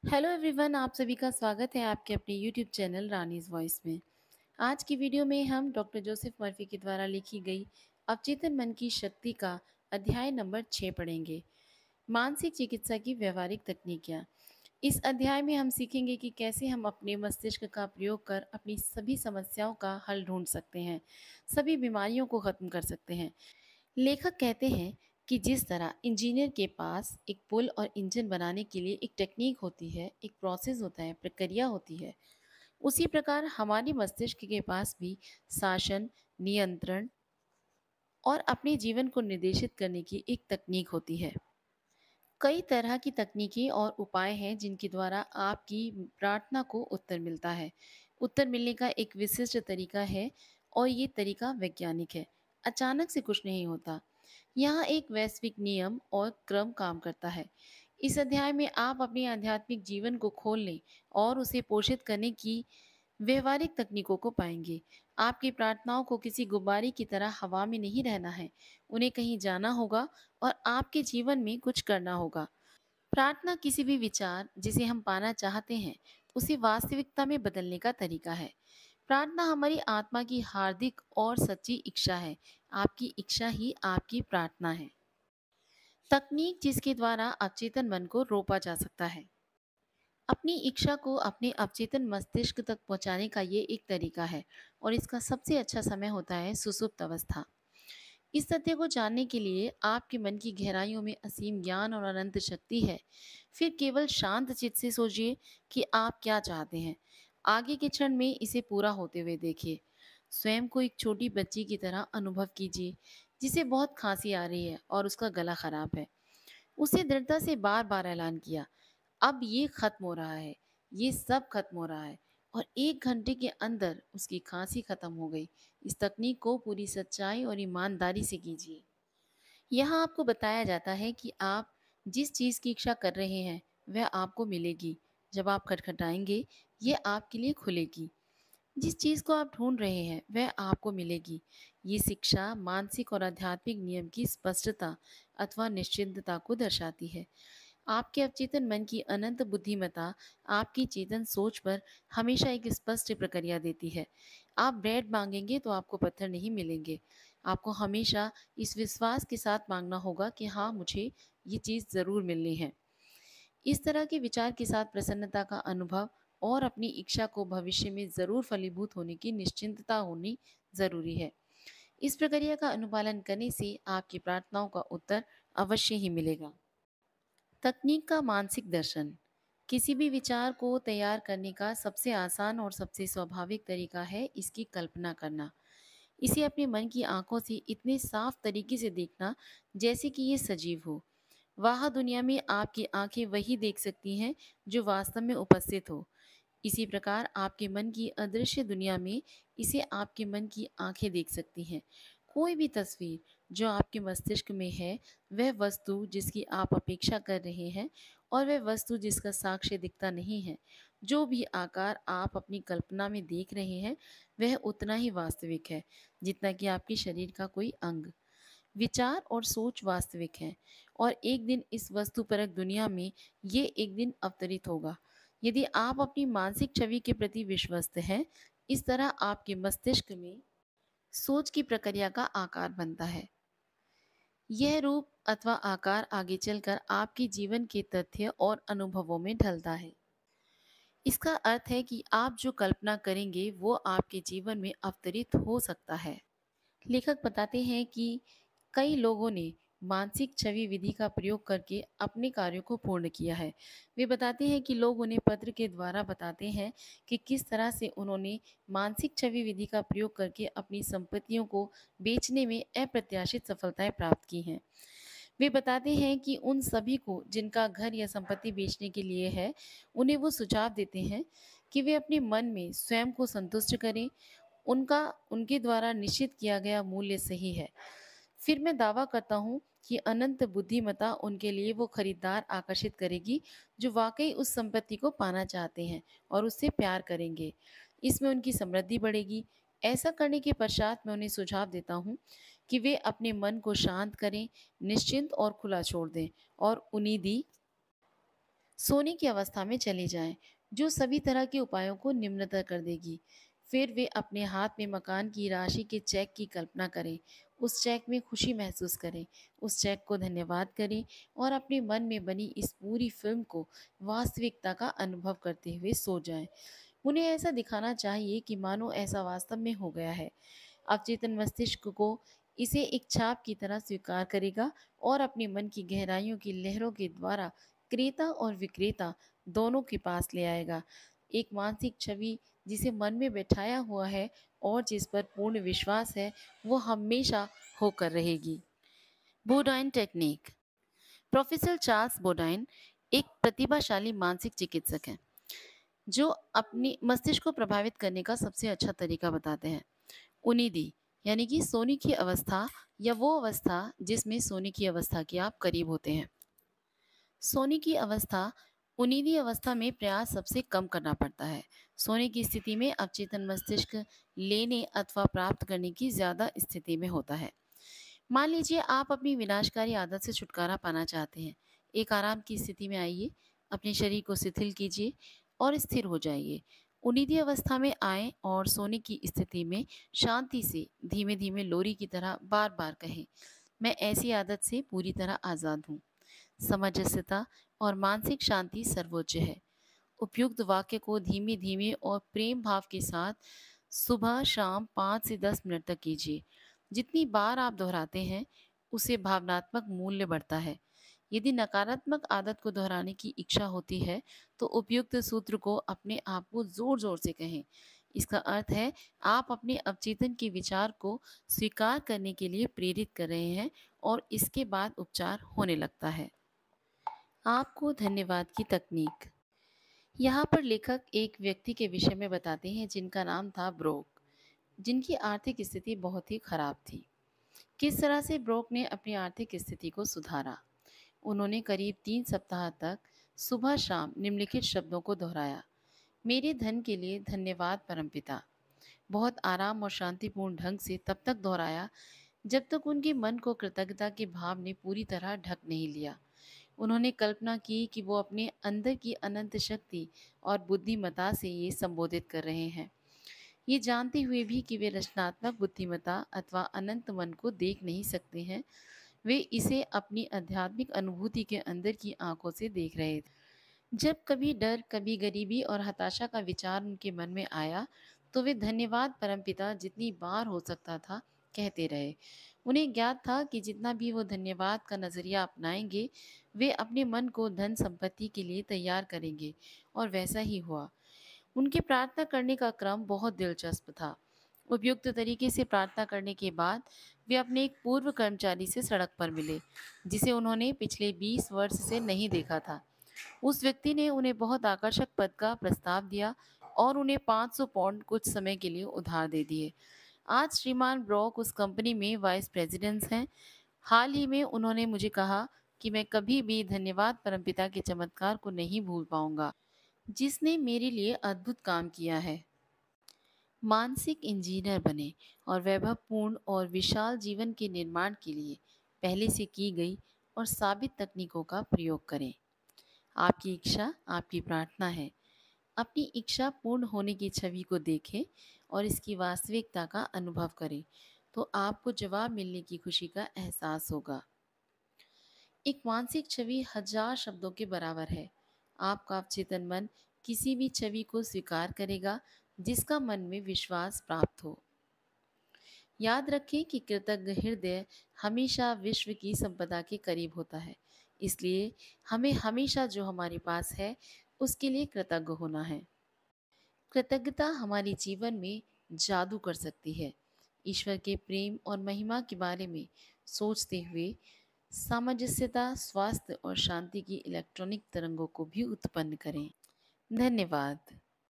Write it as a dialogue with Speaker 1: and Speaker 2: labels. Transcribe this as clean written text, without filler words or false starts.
Speaker 1: Hello everyone, आप सभी का स्वागत है आपके अपने यूट्यूब चैनल रानीज वॉइस में। आज की वीडियो में हम डॉक्टर जोसेफ मर्फी के द्वारा लिखी गई अवचेतन मन की शक्ति का अध्याय नंबर 6 पढ़ेंगे। मानसिक चिकित्सा की व्यवहारिक तकनीकियाँ। इस अध्याय में हम सीखेंगे कि कैसे हम अपने मस्तिष्क का प्रयोग कर अपनी सभी समस्याओं का हल ढूंढ सकते हैं, सभी बीमारियों को खत्म कर सकते हैं। लेखक कहते हैं कि जिस तरह इंजीनियर के पास एक पुल और इंजन बनाने के लिए एक टेक्निक होती है, एक प्रोसेस होता है, प्रक्रिया होती है, उसी प्रकार हमारे मस्तिष्क के पास भी शासन, नियंत्रण और अपने जीवन को निर्देशित करने की एक तकनीक होती है। कई तरह की तकनीकें और उपाय हैं जिनके द्वारा आपकी प्रार्थना को उत्तर मिलता है। उत्तर मिलने का एक विशिष्ट तरीका है और ये तरीका वैज्ञानिक है। अचानक से कुछ नहीं होता। यहाँ एक वैश्विक नियम और क्रम काम करता है। इस अध्याय में आप अपने आध्यात्मिक जीवन को खोलने और उसे पोषित करने की व्यवहारिक तकनीकों को पाएंगे। आपकी प्रार्थनाओं को किसी गुब्बारे की तरह हवा में नहीं रहना है। उन्हें कहीं जाना होगा और आपके जीवन में कुछ करना होगा। प्रार्थना किसी भी विचार जिसे हम पाना चाहते हैं, उसे वास्तविकता में बदलने का तरीका है। प्रार्थना हमारी आत्मा की हार्दिक और सच्ची इच्छा है। आपकी इच्छा ही आपकी प्रार्थना है। तकनीक जिसके द्वारा अवचेतन मन को रोका जा सकता है। अपनी इच्छा को अपने अवचेतन मस्तिष्क तक पहुंचाने का ये एक तरीका है और इसका सबसे अच्छा समय होता है सुसुप्त अवस्था। इस तथ्य को जानने के लिए आपके मन की गहराइयों में असीम ज्ञान और अनंत शक्ति है। फिर केवल शांत चित्त से सोचिए कि आप क्या चाहते हैं। आगे के क्षण में इसे पूरा होते हुए देखिए। स्वयं को एक छोटी बच्ची की तरह अनुभव कीजिए जिसे बहुत खांसी आ रही है और उसका गला खराब है। उसे दृढ़ता से बार बार ऐलान किया, अब ये खत्म हो रहा है, ये सब खत्म हो रहा है। और 1 घंटे के अंदर उसकी खांसी खत्म हो गई। इस तकनीक को पूरी सच्चाई और ईमानदारी से कीजिए। यहाँ आपको बताया जाता है कि आप जिस चीज़ की इच्छा कर रहे हैं वह आपको मिलेगी। जब आप खटखटाएंगे, ये आपके लिए खुलेगी। जिस चीज़ को आप ढूंढ रहे हैं वह आपको मिलेगी। ये शिक्षा मानसिक और आध्यात्मिक नियम की स्पष्टता अथवा निश्चिंतता को दर्शाती है। आपके अवचेतन मन की अनंत बुद्धिमत्ता आपकी चेतन सोच पर हमेशा एक स्पष्ट प्रक्रिया देती है। आप ब्रेड मांगेंगे तो आपको पत्थर नहीं मिलेंगे। आपको हमेशा इस विश्वास के साथ मांगना होगा कि हाँ, मुझे ये चीज़ ज़रूर मिलनी है। इस तरह के विचार के साथ प्रसन्नता का अनुभव और अपनी इच्छा को भविष्य में ज़रूर फलीभूत होने की निश्चिंतता होनी ज़रूरी है। इस प्रक्रिया का अनुपालन करने से आपकी प्रार्थनाओं का उत्तर अवश्य ही मिलेगा। तकनीक का मानसिक दर्शन। किसी भी विचार को तैयार करने का सबसे आसान और सबसे स्वाभाविक तरीका है इसकी कल्पना करना। इसे अपने मन की आंखों से इतने साफ तरीके से देखना जैसे कि ये सजीव हो। वहाँ दुनिया में आपकी आंखें वही देख सकती हैं जो वास्तव में उपस्थित हो। इसी प्रकार आपके मन की अदृश्य दुनिया में इसे आपके मन की आंखें देख सकती हैं। कोई भी तस्वीर जो आपके मस्तिष्क में है, वह वस्तु जिसकी आप अपेक्षा कर रहे हैं और वह वस्तु जिसका साक्ष्य दिखता नहीं है। जो भी आकार आप अपनी कल्पना में देख रहे हैं, वह उतना ही वास्तविक है जितना कि आपके शरीर का कोई अंग। विचार और सोच वास्तविक हैं और एक दिन इस वस्तुपरक दुनिया में ये एक दिन अवतरित होगा। यदि आप अपनी मानसिक छवि के प्रति विश्वस्त हैं, इस तरह आपके मस्तिष्क में सोच की प्रक्रिया का आकार बनता है। यह रूप अथवा आकार आगे चलकर आपके जीवन के तथ्य और अनुभवों में ढलता है। इसका अर्थ है कि आप जो कल्पना करेंगे वो आपके जीवन में अवतरित हो सकता है। लेखक बताते हैं कि कई लोगों ने मानसिक छवि विधि का प्रयोग करके अपने कार्यों को पूर्ण किया है। वे बताते हैं कि लोग उन्हें पत्र के द्वारा बताते हैं कि किस तरह से उन्होंने मानसिक छवि विधि का प्रयोग करके अपनी संपत्तियों को बेचने में अप्रत्याशित सफलताएं प्राप्त की हैं। वे बताते हैं कि उन सभी को जिनका घर या संपत्ति बेचने के लिए है, उन्हें वो सुझाव देते हैं कि वे अपने मन में स्वयं को संतुष्ट करें। उनका उनके द्वारा निश्चित किया गया मूल्य सही है। फिर मैं दावा करता हूँ कि अनंत बुद्धिमत्ता उनके लिए वो खरीदार आकर्षित करेगी जो वाकई उस संपत्ति को पाना चाहते हैं और उससे प्यार करेंगे। इसमें उनकी समृद्धि बढ़ेगी। ऐसा करने के पश्चात मैं उन्हें सुझाव देता हूँ कि वे अपने मन को शांत करें, निश्चिंत और खुला छोड़ दें और उन्नीदी सोने की अवस्था में चले जाएं, जो सभी तरह के उपायों को निम्नतर कर देगी। फिर वे अपने हाथ में मकान की राशि के चेक की कल्पना करें, उस चेक में खुशी महसूस करें, उस चेक को धन्यवाद करें और अपने मन में बनी इस पूरी फिल्म को वास्तविकता का अनुभव करते हुए सो जाएं। उन्हें ऐसा दिखाना चाहिए कि मानो ऐसा वास्तव में हो गया है। अवचेतन मस्तिष्क को इसे एक छाप की तरह स्वीकार करेगा और अपने मन की गहराइयों की लहरों के द्वारा क्रेता और विक्रेता दोनों के पास ले आएगा। एक मानसिक छवि जिसे मन में बैठाया हुआ है और जिस पर पूर्ण विश्वास है, वो हमेशा होकर रहेगी। बोडाइन टेक्निक। प्रोफेसर चार्ल्स बोडाइन एक प्रतिभाशाली मानसिक चिकित्सक हैं जो अपनी मस्तिष्क को प्रभावित करने का सबसे अच्छा तरीका बताते हैं। उनिदी यानी कि सोने की अवस्था या वो अवस्था जिसमें सोने की अवस्था के आप करीब होते हैं। सोने की अवस्था उनिदी अवस्था में प्रयास सबसे कम करना पड़ता है। सोने की स्थिति में अवचेतन मस्तिष्क लेने अथवा प्राप्त करने की ज्यादा स्थिति में होता है। मान लीजिए आप अपनी विनाशकारी आदत से छुटकारा पाना चाहते हैं। एक आराम की स्थिति में आइए, अपने शरीर को शिथिल कीजिए और स्थिर हो जाइए। उनिदी अवस्था में आएं और सोने की स्थिति में शांति से धीमे धीमे लोरी की तरह बार बार कहें, मैं ऐसी आदत से पूरी तरह आज़ाद हूँ। समंजसता और मानसिक शांति सर्वोच्च है। उपयुक्त वाक्य को धीमे धीमे और प्रेम भाव के साथ सुबह शाम 5 से 10 मिनट तक कीजिए। जितनी बार आप दोहराते हैं, उसे भावनात्मक मूल्य बढ़ता है। यदि नकारात्मक आदत को दोहराने की इच्छा होती है, तो उपयुक्त सूत्र को अपने आप को जोर जोर से कहें। इसका अर्थ है आप अपने अवचेतन के विचार को स्वीकार करने के लिए प्रेरित कर रहे हैं और इसके बाद उपचार होने लगता है। आपको धन्यवाद की तकनीक। यहाँ पर लेखक एक व्यक्ति के विषय में बताते हैं जिनका नाम था ब्रोक, जिनकी आर्थिक स्थिति बहुत ही खराब थी। किस तरह से ब्रोक ने अपनी आर्थिक स्थिति को सुधारा। उन्होंने करीब 3 सप्ताह तक सुबह शाम निम्नलिखित शब्दों को दोहराया, मेरे धन के लिए धन्यवाद परमपिता। बहुत आराम और शांतिपूर्ण ढंग से तब तक दोहराया जब तक उनके मन को कृतज्ञता के भाव ने पूरी तरह ढक नहीं लिया। उन्होंने कल्पना की कि वो अपने अंदर की अनंत शक्ति और बुद्धिमता से ये संबोधित कर रहे हैं, ये जानते हुए भी कि वे रचनात्मक बुद्धिमता अथवा अनंत मन को देख नहीं सकते हैं। वे इसे अपनी आध्यात्मिक अनुभूति के अंदर की आंखों से देख रहे थे। जब कभी डर, कभी गरीबी और हताशा का विचार उनके मन में आया, तो वे धन्यवाद परमपिता जितनी बार हो सकता था कहते रहे। उन्हें ज्ञात था कि जितना भी वो धन्यवाद का नजरिया अपनाएंगे, वे अपने मन को धन संपत्ति के लिए तैयार करेंगे और वैसा ही हुआ। उनके प्रार्थना करने का क्रम बहुत दिलचस्प था। उपयुक्त तरीके से प्रार्थना करने के बाद वे अपने एक पूर्व कर्मचारी से सड़क पर मिले, जिसे उन्होंने पिछले 20 वर्ष से नहीं देखा था। उस व्यक्ति ने उन्हें बहुत आकर्षक पद का प्रस्ताव दिया और उन्हें 500 पाउंड कुछ समय के लिए उधार दे दिए। आज श्रीमान ब्रॉक उस कंपनी में वाइस प्रेसिडेंट हैं। हाल ही में उन्होंने मुझे कहा कि मैं कभी भी धन्यवाद परमपिता के चमत्कार को नहीं भूल पाऊंगा, जिसने मेरे लिए अद्भुत काम किया है। मानसिक इंजीनियर बने और वैभवपूर्ण और विशाल जीवन के निर्माण के लिए पहले से की गई और साबित तकनीकों का प्रयोग करें। आपकी इच्छा आपकी प्रार्थना है। अपनी इच्छा पूर्ण होने की छवि को देखें और इसकी वास्तविकता का अनुभव करें, तो आपको जवाब मिलने की खुशी का एहसास होगा। एक मानसिक छवि 1000 शब्दों के बराबर है। आपका अवचेतन मन किसी भी छवि को स्वीकार करेगा जिसका मन में विश्वास प्राप्त हो। याद रखें कि कृतज्ञ हृदय हमेशा विश्व की संपदा के करीब होता है। इसलिए हमें हमेशा जो हमारे पास है उसके लिए कृतज्ञ होना है। कृतज्ञता हमारे जीवन में जादू कर सकती है। ईश्वर के प्रेम और महिमा के बारे में सोचते हुए सामंजस्यता, स्वास्थ्य और शांति की इलेक्ट्रॉनिक तरंगों को भी उत्पन्न करें। धन्यवाद।